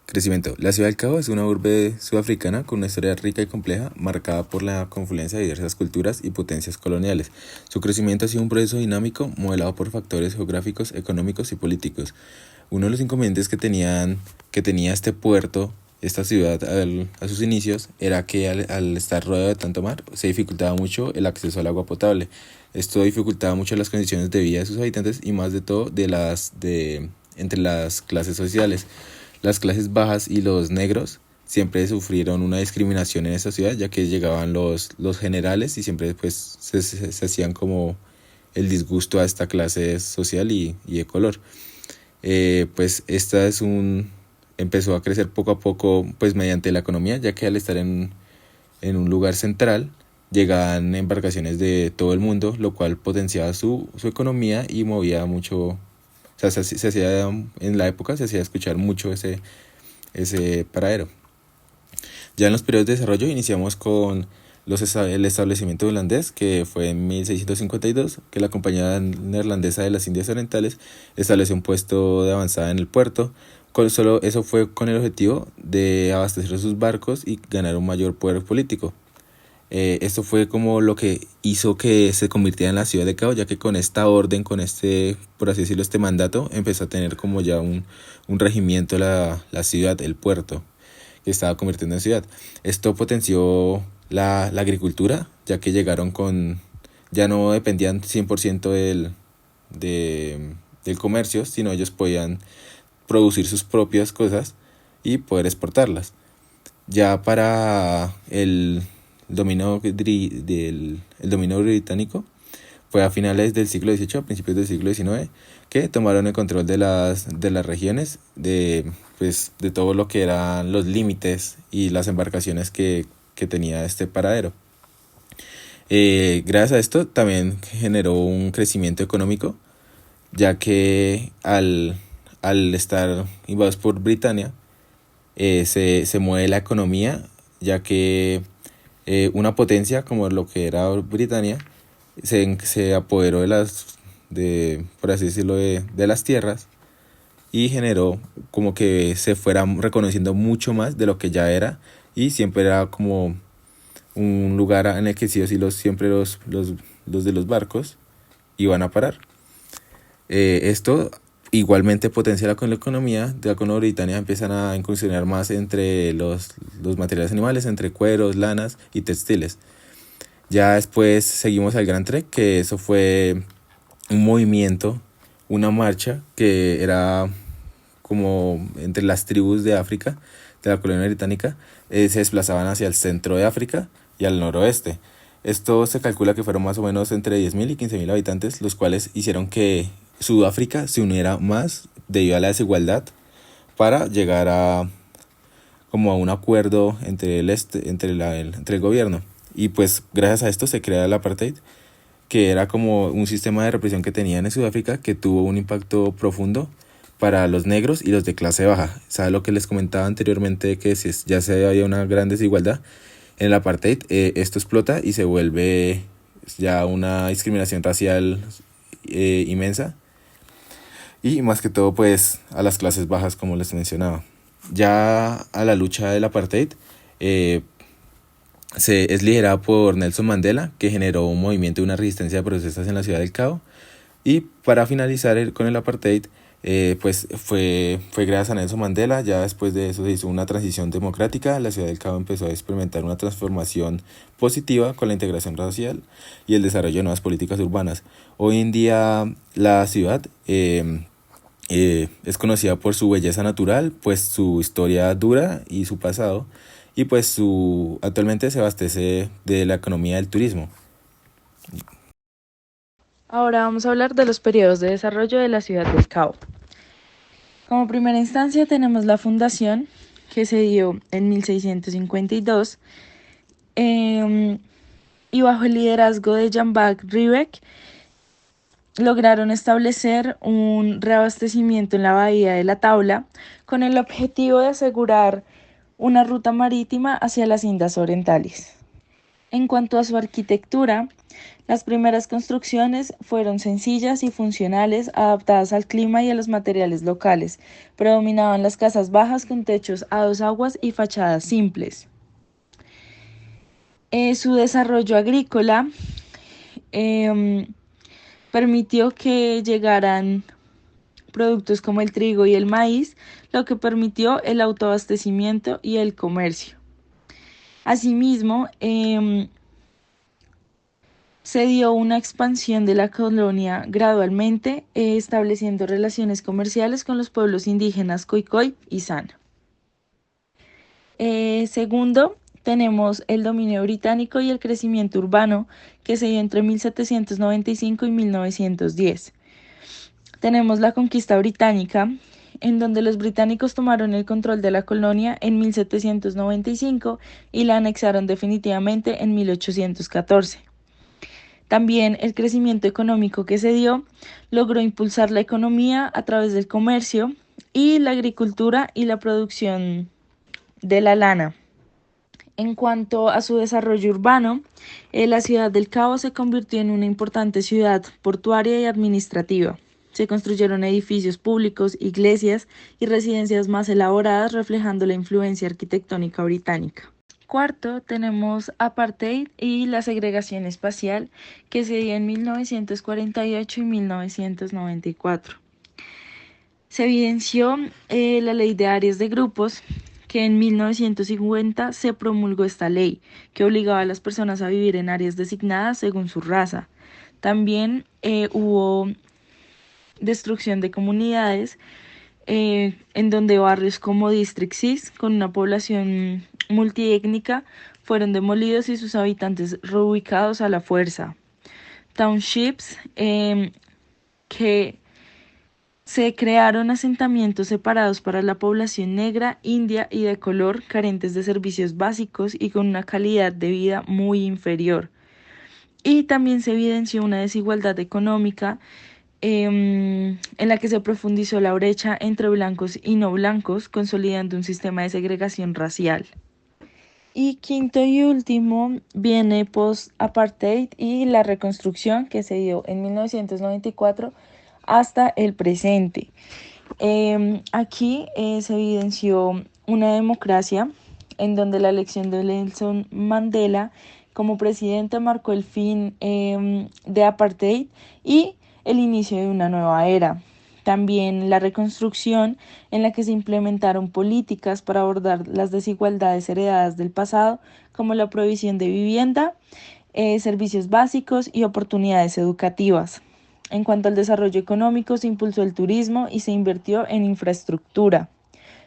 Crecimiento. La ciudad del Cabo es una urbe sudafricana con una historia rica y compleja, marcada por la confluencia de diversas culturas y potencias coloniales. Su crecimiento ha sido un proceso dinámico, modelado por factores geográficos, económicos y políticos. Uno de los inconvenientes que tenía este puerto, esta ciudad a sus inicios, era que al estar rodeado de tanto mar, se dificultaba mucho el acceso al agua potable. Esto dificultaba mucho las condiciones de vida de sus habitantes y más de todo entre las clases sociales. Las clases bajas y los negros siempre sufrieron una discriminación en esta ciudad, ya que llegaban los generales y siempre pues se hacían como el disgusto a esta clase social y de color. Pues esta empezó a crecer poco a poco pues mediante la economía, ya que al estar en un lugar central llegaban embarcaciones de todo el mundo, lo cual potenciaba su economía y movía mucho. O sea, se hacía, en la época se hacía escuchar mucho ese paradero. Ya en los periodos de desarrollo iniciamos con el establecimiento holandés, que fue en 1652, que la Compañía Neerlandesa de las Indias Orientales estableció un puesto de avanzada en el puerto. Solo eso fue con el objetivo de abastecer sus barcos y ganar un mayor poder político. Esto fue como lo que hizo que se convirtiera en la ciudad de Cabo, ya que con esta orden, con por así decirlo, este mandato, empezó a tener como ya un regimiento la ciudad, el puerto, que estaba convirtiendo en ciudad. Esto potenció la agricultura, ya que ya no dependían 100% del comercio, sino ellos podían producir sus propias cosas y poder exportarlas. Ya para el dominio británico fue a finales del siglo XVIII, a principios del siglo XIX, que tomaron el control de las regiones, de todo lo que eran los límites y las embarcaciones que tenía este paradero. Gracias a esto también generó un crecimiento económico, ya que al estar invadidos por Britania, se mueve la economía, ya que una potencia como lo que era Britania se apoderó por así decirlo, de las tierras, y generó como que se fuera reconociendo mucho más de lo que ya era, y siempre era como un lugar en el que sí o sí siempre los de los barcos iban a parar. Esto igualmente potencia la economía. Ya con Britania empiezan a incursionar más entre los materiales animales, entre cueros, lanas y textiles. Ya después seguimos al Gran Trek, que eso fue un movimiento, una marcha que era como entre las tribus de África, de la colonia británica, se desplazaban hacia el centro de África y al noroeste. Esto se calcula que fueron más o menos entre 10.000 y 15.000 habitantes, los cuales hicieron que Sudáfrica se uniera más debido a la desigualdad, para llegar como a un acuerdo entre entre el gobierno. Y pues gracias a esto se crea el apartheid, que era como un sistema de represión que tenían en Sudáfrica, que tuvo un impacto profundo para los negros y los de clase baja. ¿Sabe lo que les comentaba anteriormente? Que si ya había una gran desigualdad en el apartheid, esto explota y se vuelve ya una discriminación racial inmensa, y más que todo pues a las clases bajas, como les mencionaba. Ya a la lucha del apartheid es liderada por Nelson Mandela, que generó un movimiento de una resistencia de protestas en la ciudad del Cabo. Y para finalizar con el apartheid, pues fue gracias a Nelson Mandela. Ya después de eso se hizo una transición democrática. La ciudad del Cabo empezó a experimentar una transformación positiva con la integración racial y el desarrollo de nuevas políticas urbanas. Hoy en día la ciudad es conocida por su belleza natural, pues su historia dura y su pasado, y pues actualmente se abastece de la economía del turismo. Ahora vamos a hablar de los periodos de desarrollo de la ciudad del Cabo. Como primera instancia tenemos la fundación, que se dio en 1652, y bajo el liderazgo de Jan-Bak Riebeeck lograron establecer un reabastecimiento en la bahía de la Taula, con el objetivo de asegurar una ruta marítima hacia las Indias Orientales. En cuanto a su arquitectura, las primeras construcciones fueron sencillas y funcionales, adaptadas al clima y a los materiales locales. Predominaban las casas bajas con techos a dos aguas y fachadas simples. Su desarrollo agrícola em, permitió que llegaran productos como el trigo y el maíz, lo que permitió el autoabastecimiento y el comercio. Asimismo, se dio una expansión de la colonia gradualmente, estableciendo relaciones comerciales con los pueblos indígenas Khoikhoi y San. Segundo, tenemos el dominio británico y el crecimiento urbano que se dio entre 1795 y 1910. Tenemos la conquista británica, en donde los británicos tomaron el control de la colonia en 1795 y la anexaron definitivamente en 1814. También el crecimiento económico que se dio logró impulsar la economía a través del comercio y la agricultura y la producción de la lana. En cuanto a su desarrollo urbano, la ciudad del Cabo se convirtió en una importante ciudad portuaria y administrativa. Se construyeron edificios públicos, iglesias y residencias más elaboradas, reflejando la influencia arquitectónica británica. Cuarto, tenemos apartheid y la segregación espacial que se dio en 1948 y 1994. Se evidenció la ley de áreas de grupos, que en 1950 se promulgó esta ley, que obligaba a las personas a vivir en áreas designadas según su raza. También hubo destrucción de comunidades, en donde barrios como District 6, con una población multiétnica, fueron demolidos y sus habitantes reubicados a la fuerza. Townships, que se crearon asentamientos separados para la población negra, india y de color, carentes de servicios básicos y con una calidad de vida muy inferior. Y también se evidenció una desigualdad económica, en la que se profundizó la brecha entre blancos y no blancos, consolidando un sistema de segregación racial. Y quinto y último viene post-apartheid y la reconstrucción que se dio en 1994 hasta el presente. Aquí se evidenció una democracia en donde la elección de Nelson Mandela como presidente marcó el fin de apartheid y el inicio de una nueva era. También la reconstrucción en la que se implementaron políticas para abordar las desigualdades heredadas del pasado, como la provisión de vivienda, servicios básicos y oportunidades educativas. En cuanto al desarrollo económico, se impulsó el turismo y se invirtió en infraestructura.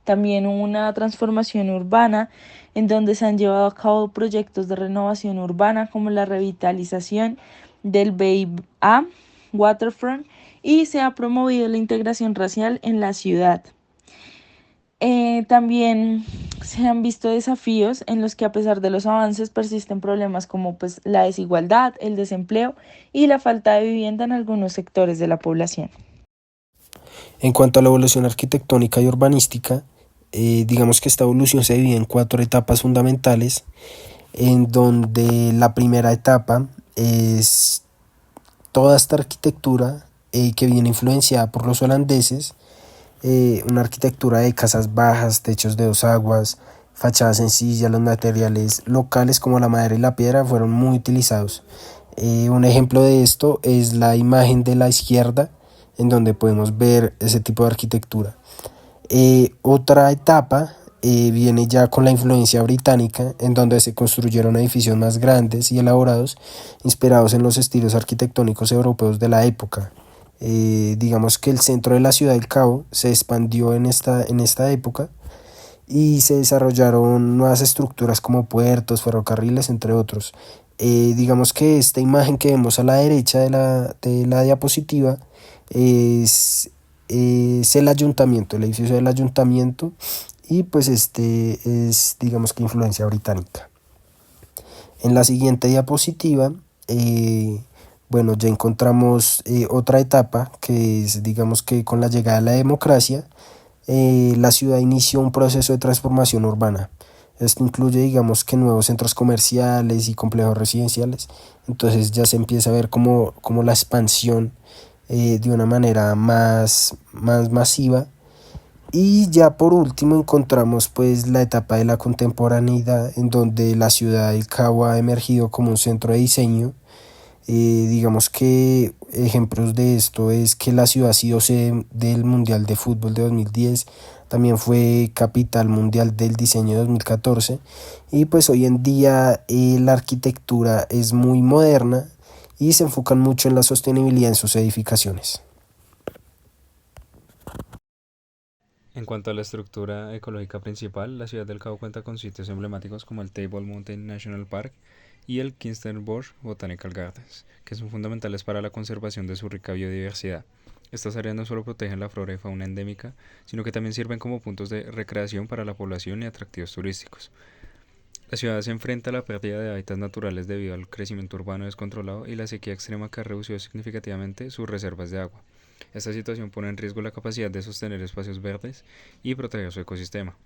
También hubo una transformación urbana en donde se han llevado a cabo proyectos de renovación urbana como la revitalización del Bay A, Waterfront, y se ha promovido la integración racial en la ciudad. También se han visto desafíos en los que, a pesar de los avances, persisten problemas como pues, la desigualdad, el desempleo y la falta de vivienda en algunos sectores de la población. En cuanto a la evolución arquitectónica y urbanística, digamos que esta evolución se divide en 4 etapas fundamentales, en donde la primera etapa es toda esta arquitectura que viene influenciada por los holandeses, una arquitectura de casas bajas, techos de 2 aguas, fachadas sencillas. Los materiales locales como la madera y la piedra fueron muy utilizados. Un ejemplo de esto es la imagen de la izquierda, en donde podemos ver ese tipo de arquitectura. Otra etapa viene ya con la influencia británica, en donde se construyeron edificios más grandes y elaborados, inspirados en los estilos arquitectónicos europeos de la época. Digamos que el centro de la ciudad del Cabo se expandió en esta época y se desarrollaron nuevas estructuras como puertos, ferrocarriles, entre otros. Digamos que esta imagen que vemos a la derecha de la diapositiva es el ayuntamiento, el edificio del ayuntamiento, y pues este es, digamos que, influencia británica. En la siguiente diapositiva, bueno, ya encontramos otra etapa que es, digamos que con la llegada de la democracia, la ciudad inició un proceso de transformación urbana. Esto incluye, digamos, que nuevos centros comerciales y complejos residenciales. Entonces ya se empieza a ver como la expansión de una manera más masiva. Y ya por último encontramos pues la etapa de la contemporaneidad, en donde la ciudad del Cabo ha emergido como un centro de diseño. Digamos que ejemplos de esto es que la ciudad ha sido sede del Mundial de Fútbol de 2010, también fue capital mundial del diseño de 2014, y pues hoy en día la arquitectura es muy moderna y se enfocan mucho en la sostenibilidad en sus edificaciones. En cuanto a la estructura ecológica principal, la ciudad del Cabo cuenta con sitios emblemáticos como el Table Mountain National Park y el Kinsterborough Botanical Gardens, que son fundamentales para la conservación de su rica biodiversidad. Estas áreas no solo protegen la flora y fauna endémica, sino que también sirven como puntos de recreación para la población y atractivos turísticos. La ciudad se enfrenta a la pérdida de hábitats naturales debido al crecimiento urbano descontrolado y la sequía extrema que ha reducido significativamente sus reservas de agua. Esta situación pone en riesgo la capacidad de sostener espacios verdes y proteger su ecosistema.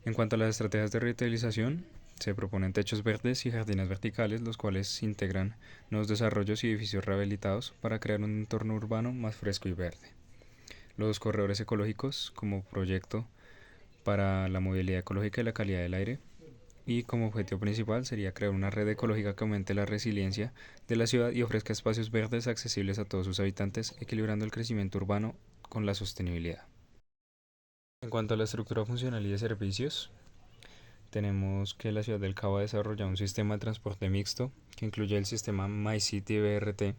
En cuanto a las estrategias de revitalización, se proponen techos verdes y jardines verticales, los cuales integran nuevos desarrollos y edificios rehabilitados para crear un entorno urbano más fresco y verde. Los corredores ecológicos, como proyecto para la movilidad ecológica y la calidad del aire, y como objetivo principal sería crear una red ecológica que aumente la resiliencia de la ciudad y ofrezca espacios verdes accesibles a todos sus habitantes, equilibrando el crecimiento urbano con la sostenibilidad. En cuanto a la estructura funcional y de servicios, tenemos que la ciudad del Cabo ha desarrollado un sistema de transporte mixto que incluye el sistema MyCity BRT,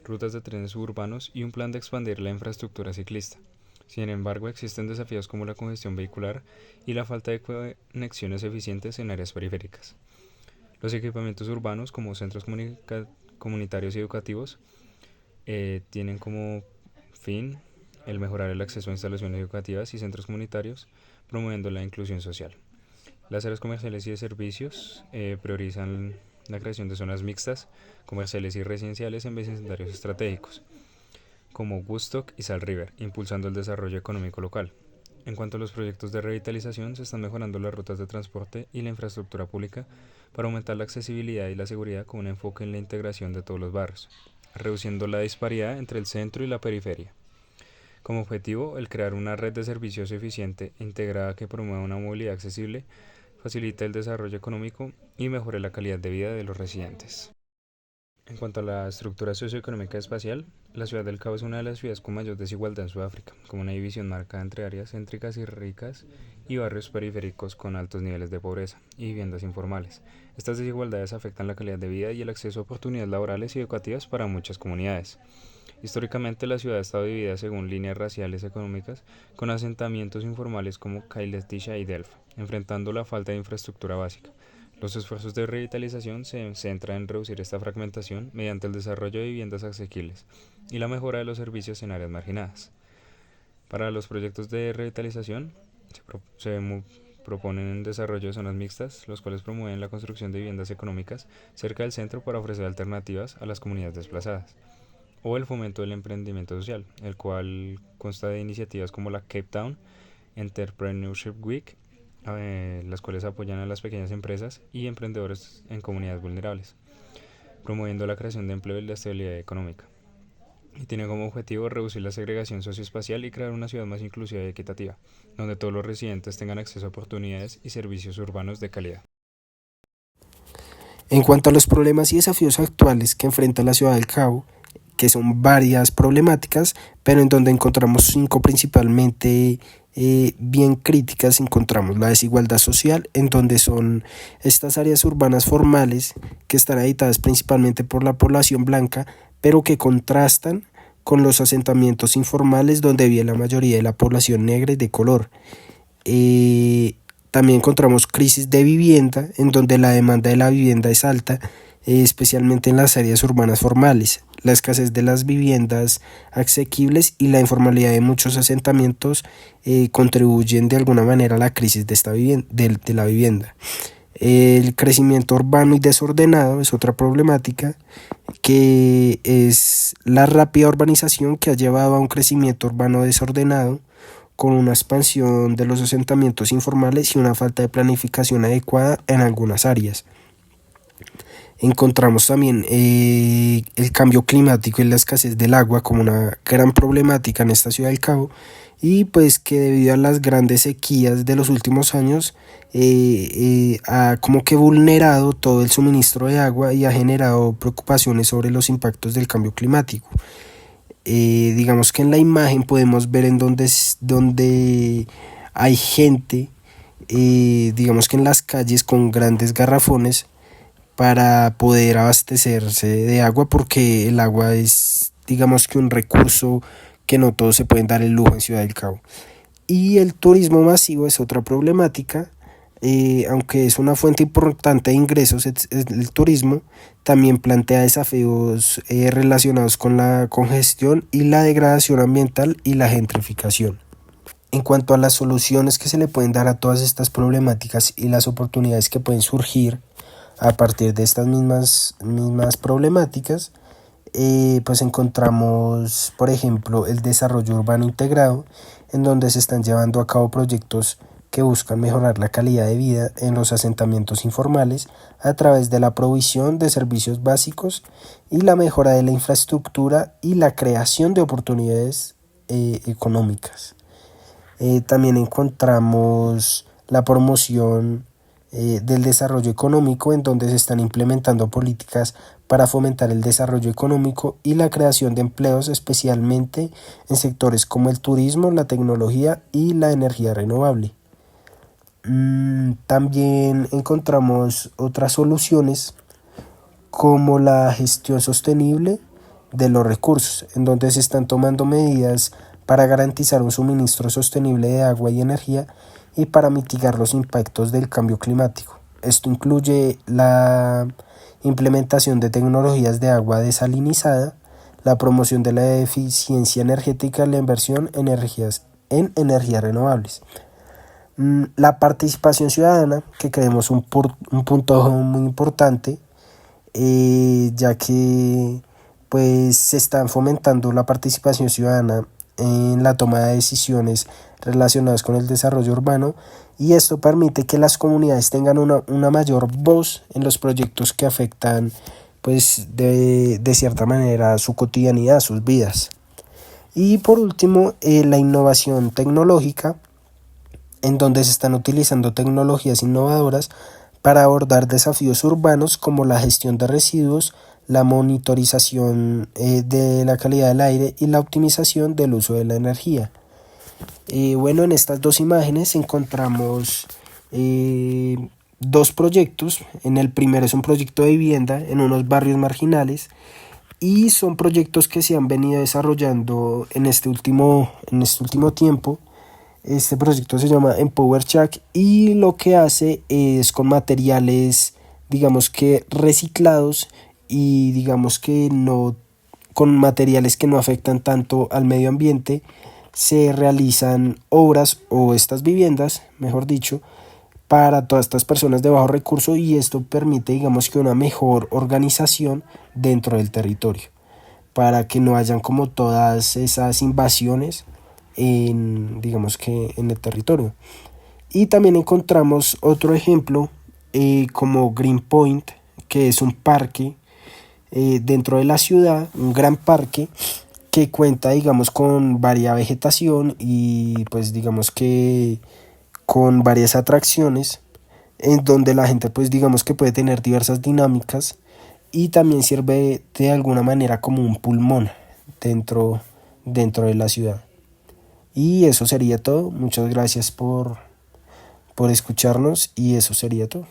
rutas de trenes suburbanos y un plan de expandir la infraestructura ciclista. Sin embargo, existen desafíos como la congestión vehicular y la falta de conexiones eficientes en áreas periféricas. Los equipamientos urbanos, como centros comunitarios y educativos, tienen como fin el mejorar el acceso a instalaciones educativas y centros comunitarios, promoviendo la inclusión social. Las áreas comerciales y de servicios priorizan la creación de zonas mixtas, comerciales y residenciales en vecindarios estratégicos, como Woodstock y Salt River, impulsando el desarrollo económico local. En cuanto a los proyectos de revitalización, se están mejorando las rutas de transporte y la infraestructura pública para aumentar la accesibilidad y la seguridad con un enfoque en la integración de todos los barrios, reduciendo la disparidad entre el centro y la periferia. Como objetivo, el crear una red de servicios eficiente e integrada que promueva una movilidad accesible, facilite el desarrollo económico y mejore la calidad de vida de los residentes. En cuanto a la estructura socioeconómica espacial, la ciudad del Cabo es una de las ciudades con mayor desigualdad en Sudáfrica, con una división marcada entre áreas céntricas y ricas y barrios periféricos con altos niveles de pobreza y viviendas informales. Estas desigualdades afectan la calidad de vida y el acceso a oportunidades laborales y educativas para muchas comunidades. Históricamente, la ciudad ha estado dividida según líneas raciales económicas, con asentamientos informales como Kailetisha y Delft, enfrentando la falta de infraestructura básica. Los esfuerzos de revitalización se centran en reducir esta fragmentación mediante el desarrollo de viviendas asequibles y la mejora de los servicios en áreas marginadas. Para los proyectos de revitalización se proponen el desarrollo de zonas mixtas, los cuales promueven la construcción de viviendas económicas cerca del centro para ofrecer alternativas a las comunidades desplazadas, o el fomento del emprendimiento social, el cual consta de iniciativas como la Cape Town Entrepreneurship Week, las cuales apoyan a las pequeñas empresas y emprendedores en comunidades vulnerables, promoviendo la creación de empleo y la estabilidad económica. Y tiene como objetivo reducir la segregación socioespacial y crear una ciudad más inclusiva y equitativa, donde todos los residentes tengan acceso a oportunidades y servicios urbanos de calidad. En cuanto a los problemas y desafíos actuales que enfrenta la ciudad del Cabo, que son varias problemáticas, pero en donde encontramos 5 principalmente bien críticas, encontramos la desigualdad social, en donde son estas áreas urbanas formales que están habitadas principalmente por la población blanca, pero que contrastan con los asentamientos informales donde vive la mayoría de la población negra y de color. También encontramos crisis de vivienda, en donde la demanda de la vivienda es alta, especialmente en las áreas urbanas formales. La escasez de las viviendas asequibles y la informalidad de muchos asentamientos contribuyen de alguna manera a la crisis de la vivienda. El crecimiento urbano y desordenado es otra problemática, que es la rápida urbanización que ha llevado a un crecimiento urbano desordenado, con una expansión de los asentamientos informales y una falta de planificación adecuada en algunas áreas. Encontramos también el cambio climático y la escasez del agua como una gran problemática en esta ciudad del Cabo, y pues que debido a las grandes sequías de los últimos años ha como que vulnerado todo el suministro de agua y ha generado preocupaciones sobre los impactos del cambio climático. Digamos que en la imagen podemos ver en donde hay gente, digamos que en las calles con grandes garrafones para poder abastecerse de agua, porque el agua es, digamos que un recurso que no todos se pueden dar el lujo en Ciudad del Cabo. Y el turismo masivo es otra problemática, aunque es una fuente importante de ingresos, el turismo también plantea desafíos relacionados con la congestión y la degradación ambiental y la gentrificación. En cuanto a las soluciones que se le pueden dar a todas estas problemáticas y las oportunidades que pueden surgir a partir de estas mismas problemáticas, pues encontramos, por ejemplo, el desarrollo urbano integrado, en donde se están llevando a cabo proyectos que buscan mejorar la calidad de vida en los asentamientos informales a través de la provisión de servicios básicos y la mejora de la infraestructura y la creación de oportunidades económicas. También encontramos la promoción del desarrollo económico, en donde se están implementando políticas para fomentar el desarrollo económico y la creación de empleos, especialmente en sectores como el turismo, la tecnología y la energía renovable. También encontramos otras soluciones como la gestión sostenible de los recursos, en donde se están tomando medidas para garantizar un suministro sostenible de agua y energía y para mitigar los impactos del cambio climático. Esto incluye la implementación de tecnologías de agua desalinizada, la promoción de la eficiencia energética y la inversión en energías renovables. La participación ciudadana, que creemos un punto muy importante, ya que pues se está fomentando la participación ciudadana en la toma de decisiones relacionadas con el desarrollo urbano, y esto permite que las comunidades tengan una mayor voz en los proyectos que afectan pues de cierta manera su cotidianidad, sus vidas. Y por último, la innovación tecnológica, en donde se están utilizando tecnologías innovadoras para abordar desafíos urbanos como la gestión de residuos, la monitorización de la calidad del aire y la optimización del uso de la energía. Bueno, en estas dos imágenes encontramos dos proyectos. En el primero es un proyecto de vivienda en unos barrios marginales, y son proyectos que se han venido desarrollando en este último tiempo. Este proyecto se llama Empower Shack, y lo que hace es con materiales, digamos que reciclados, y digamos que no con materiales que no afectan tanto al medio ambiente, se realizan obras o estas viviendas, mejor dicho, para todas estas personas de bajo recurso, y esto permite, digamos que una mejor organización dentro del territorio, para que no hayan como todas esas invasiones digamos que en el territorio. Y también encontramos otro ejemplo como Green Point, que es un parque dentro de la ciudad, un gran parque que cuenta, digamos, con varia vegetación y pues digamos que con varias atracciones, en donde la gente pues digamos que puede tener diversas dinámicas, y también sirve de alguna manera como un pulmón dentro de la ciudad. Y eso sería todo. Muchas gracias por escucharnos, y eso sería todo.